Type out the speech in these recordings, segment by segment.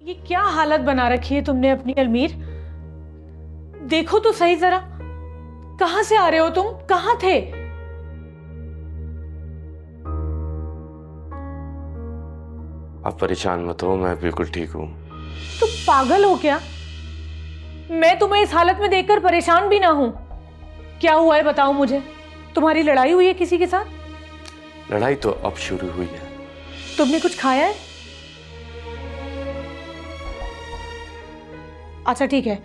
ये क्या हालत बना रखी है तुमने अपनी अलमीर। देखो तो सही जरा, कहां से आ रहे हो तुम, कहां थे? आप परेशान मत हो, मैं बिल्कुल ठीक हूँ। तुम पागल हो क्या? मैं तुम्हें इस हालत में देखकर परेशान भी ना हूं। क्या हुआ है बताओ मुझे। तुम्हारी लड़ाई हुई है किसी के साथ? लड़ाई तो अब शुरू हुई है। तुमने कुछ खाया है? अच्छा ठीक है,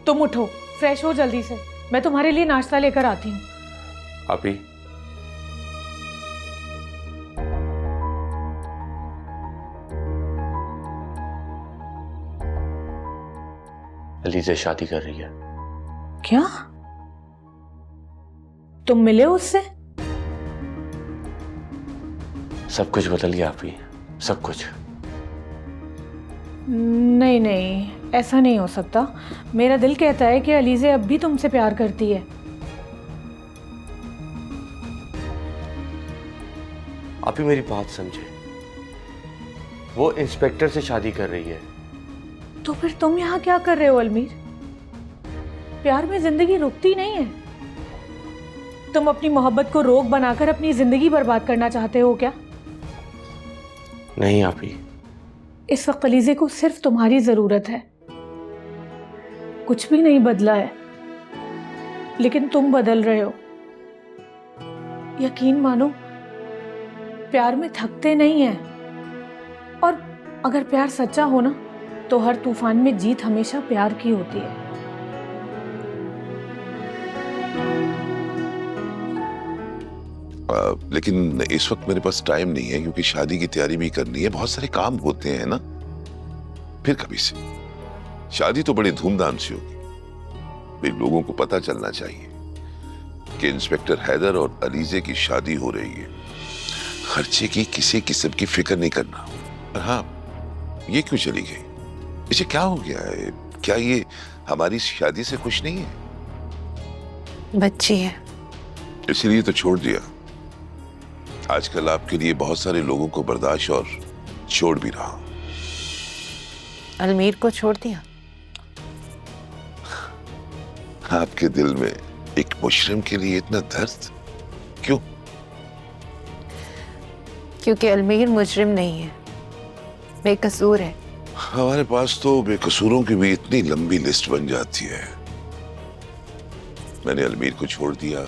तुम उठो, फ्रेश हो जल्दी से, मैं तुम्हारे लिए नाश्ता लेकर आती हूँ। अभी अली से शादी कर रही है। क्या? तुम मिले उससे? सब कुछ बदल गया अभी, सब कुछ। नहीं नहीं, ऐसा नहीं हो सकता। मेरा दिल कहता है कि अलीज़े अब भी तुमसे प्यार करती है। आप ही मेरी बात समझे, वो इंस्पेक्टर से शादी कर रही है। तो फिर तुम यहाँ क्या कर रहे हो अलमीर? प्यार में जिंदगी रुकती नहीं है। तुम अपनी मोहब्बत को रोक बनाकर अपनी जिंदगी बर्बाद करना चाहते हो क्या? नहीं आप ही, इस वक्त अलीज़े को सिर्फ तुम्हारी जरूरत है। कुछ भी नहीं बदला है, लेकिन तुम बदल रहे हो। यकीन मानो, प्यार में थकते नहीं हैं। और अगर प्यार सच्चा हो ना, तो हर तूफान में जीत हमेशा प्यार की होती है। लेकिन इस वक्त मेरे पास टाइम नहीं है, क्योंकि शादी की तैयारी भी करनी है, बहुत सारे काम होते हैं ना। फिर कभी से। शादी तो बड़े धूमधाम से होगी, भाई लोगों को पता चलना चाहिए कि इंस्पेक्टर हैदर और अलीजे की शादी हो रही है। खर्चे की किसी किस्म की फिक्र नहीं करना। और हाँ, ये क्यों चली गई? इसे क्या हो गया है? क्या ये हमारी शादी से खुश नहीं है? बच्ची है, इसीलिए तो छोड़ दिया। आजकल आपके लिए बहुत सारे लोगों को बर्दाश्त और छोड़ भी रहा हूं। अलमीर को छोड़ दिया? आपके दिल में एक मुजरिम के लिए इतना दर्द क्यों? क्योंकि अलमीर मुजरिम नहीं है, बेकसूर है। हमारे पास तो बेकसूरों की भी इतनी लंबी लिस्ट बन जाती है। मैंने अलमीर को छोड़ दिया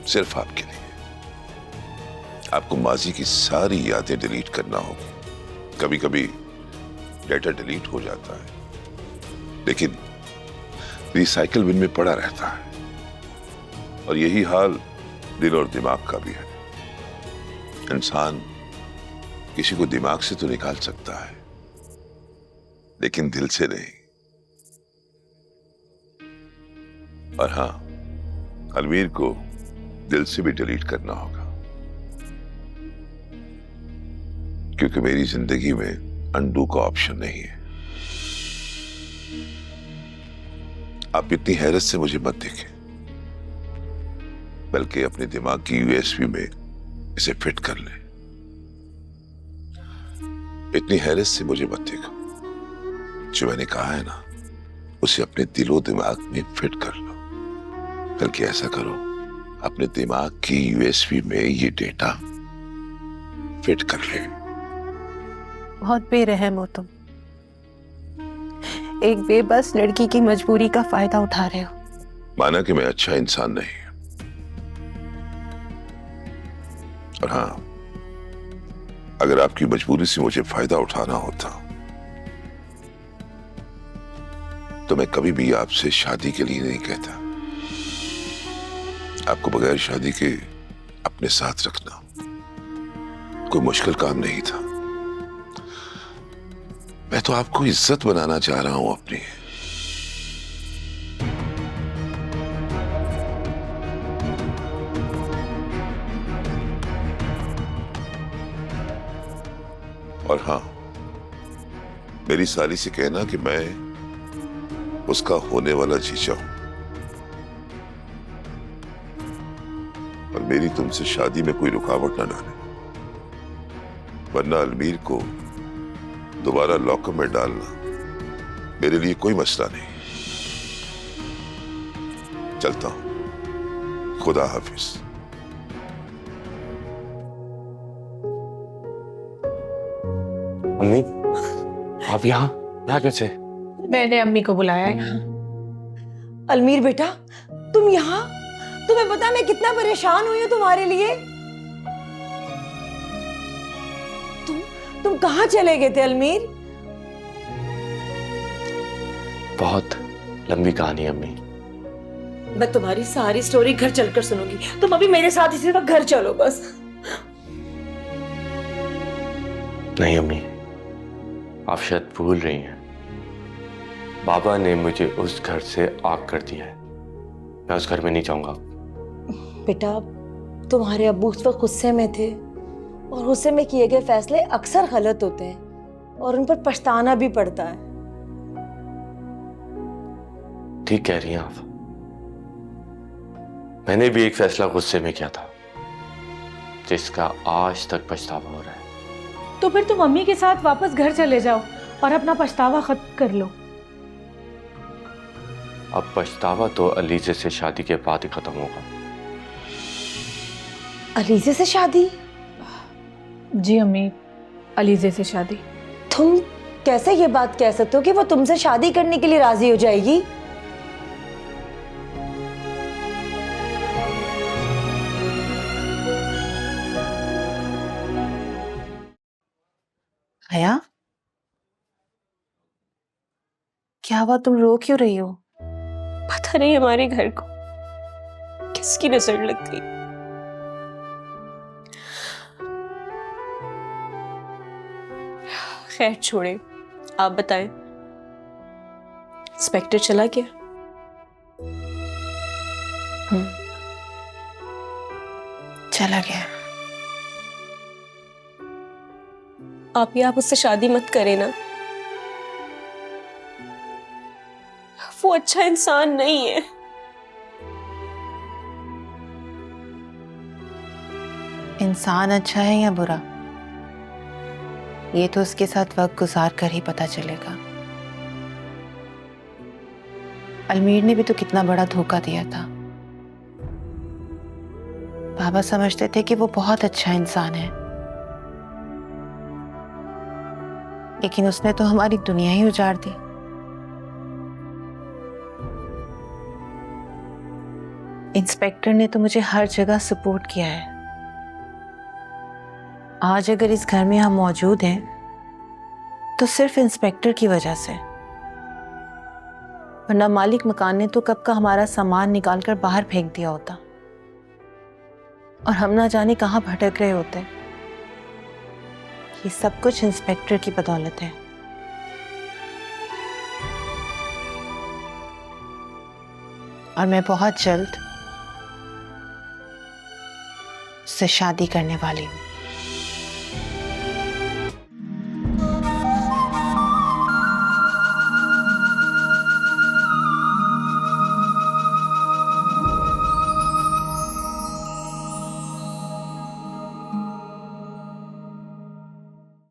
सिर्फ आपके लिए। आपको माजी की सारी यादें डिलीट करना होगी। कभी कभी डेटा डिलीट हो जाता है, लेकिन रिसाइकिल बिन में पड़ा रहता है। और यही हाल दिल और दिमाग का भी है। इंसान किसी को दिमाग से तो निकाल सकता है, लेकिन दिल से नहीं। और हां, अलमीर को दिल से भी डिलीट करना होगा, क्योंकि मेरी जिंदगी में अनडू का ऑप्शन नहीं है। आप इतनी हैरत से मुझे मत देखें, बल्कि अपने दिमाग की यूएसबी में इसे फिट कर लें। इतनी हैरत से मुझे मत देखो। जो मैंने कहा है ना, उसे अपने दिलो दिमाग में फिट कर लो। बल्कि ऐसा करो, अपने दिमाग की यूएसबी में ये डेटा फिट कर ले। बहुत बेरहम हो तुम। एक बेबस लड़की की मजबूरी का फायदा उठा रहे हो। माना कि मैं अच्छा इंसान नहीं, और हां, अगर आपकी मजबूरी से मुझे फायदा उठाना होता तो मैं कभी भी आपसे शादी के लिए नहीं कहता। आपको बगैर शादी के अपने साथ रखना कोई मुश्किल काम नहीं था। मैं तो आपको इज्जत बनाना चाह रहा हूं अपनी। और हां, मेरी साली से कहना कि मैं उसका होने वाला जीजा हूं, और मेरी तुमसे शादी में कोई रुकावट ना डाले, वरना अलमीर को दोबारा लॉकअप में डालना मेरे लिए कोई मसला नहीं। चलता हूं, खुदा हाफिज। अम्मी, आप यहाँ कैसे? मैंने अम्मी को बुलाया यहाँ। अलमीर बेटा, तुम यहाँ? तुम्हें पता है मैं कितना परेशान हुई हूँ तुम्हारे लिए। तुम कहाँ चले गए थे अलमीर? बहुत लंबी कहानी है अम्मी। मैं तुम्हारी सारी स्टोरी घर चलकर सुनूंगी। तुम अभी मेरे साथ इसी वक्त घर चलो बस। नहीं अम्मी, आप शायद भूल रही हैं। बाबा ने मुझे उस घर से आग कर दिया है। मैं उस घर में नहीं जाऊंगा। बेटा, तुम्हारे अब्बू उस वक्त गुस्से में थे और गुस्से में किए गए फैसले अक्सर गलत होते हैं और उन पर पछताना भी पड़ता है। ठीक कह रही हैं आप। मैंने भी एक फैसला गुस्से में किया था जिसका आज तक पछतावा हो रहा है। तो फिर तुम अम्मी के साथ वापस घर चले जाओ और अपना पछतावा खत्म कर लो। अब पछतावा तो अलीजे से शादी के बाद ही खत्म होगा। अलीजे से शादी? जी अम्मी, अलीजे से शादी। तुम कैसे ये बात कह सकते हो कि वो तुमसे शादी करने के लिए राजी हो जाएगी? हया, क्या हुआ? तुम रो क्यों रही हो? पता नहीं हमारे घर को किसकी नजर लग गई। खैर छोड़े, आप बताएं, इंस्पेक्टर चला गया? चला गया। आप उससे शादी मत करें ना। वो अच्छा इंसान नहीं है। इंसान अच्छा है या बुरा, ये तो उसके साथ वक्त गुजार कर ही पता चलेगा। अलमीर ने भी तो कितना बड़ा धोखा दिया था। बाबा समझते थे कि वो बहुत अच्छा इंसान है, लेकिन उसने तो हमारी दुनिया ही उजाड़ दी। इंस्पेक्टर ने तो मुझे हर जगह सपोर्ट किया है। आज अगर इस घर में हम मौजूद हैं तो सिर्फ इंस्पेक्टर की वजह से, वरना मालिक मकान ने तो कब का हमारा सामान निकालकर बाहर फेंक दिया होता और हम ना जाने कहां भटक रहे होते। ये सब कुछ इंस्पेक्टर की बदौलत है। और मैं बहुत जल्द उससे शादी करने वाली हूँ।